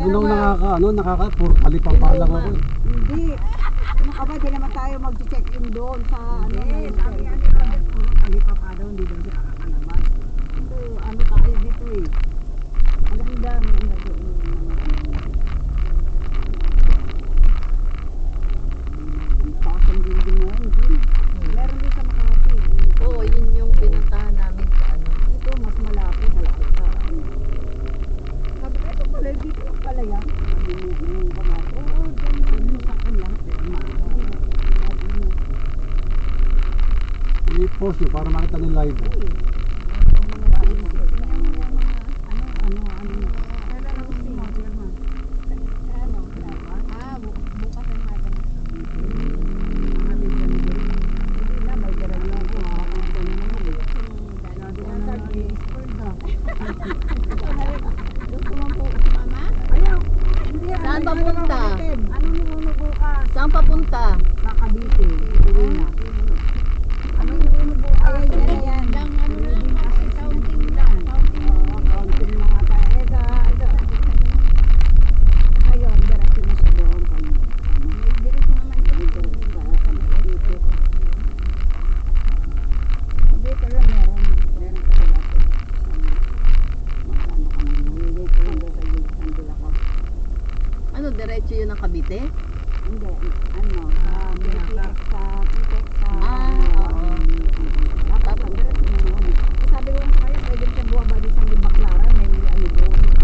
Sabi nung puro palipapa lang ako. Hindi. Ano ka ba, di naman tayo mag-check-in doon sa ano. Sabi nga ni Robert, puro palipapa daw, hindi daw siya nakakalabas. Ito, ano tayo dito eh. Maganda doon. Ang taas ang building na yun, Jim. Meron din sa Makati. Oo, yun yung pinuntahan namin sa ano. Ito, mas malapit sa sabi ko, ito pala, dito lang pala yan. Sabi mo, yung kamako. Oo, dyan sa akin lahat eh. Sabi mo. I-post nyo para makita nila live. Saan papunta? Ano mo bukas? Saan papunta? Sa Cavite. Ano mo bukas? Ay, yan. Lang ano na lang kasi counting lang. Oo, counting mga kaeda. Ayun, diretso na siya doon. Diretso naman dyan. Dito. Dito lang meron. Meron ka sa lahat. Magkano ka nang nililip ko doon sa sandal ako. Ano, diretso yun ang Cavite? Hindi, ano, sa Pitek, sa oo. dapat ang diretso na yun. Sabi ko kayo, pwede siya buwaba doon sa may Baclaran, may ano doon.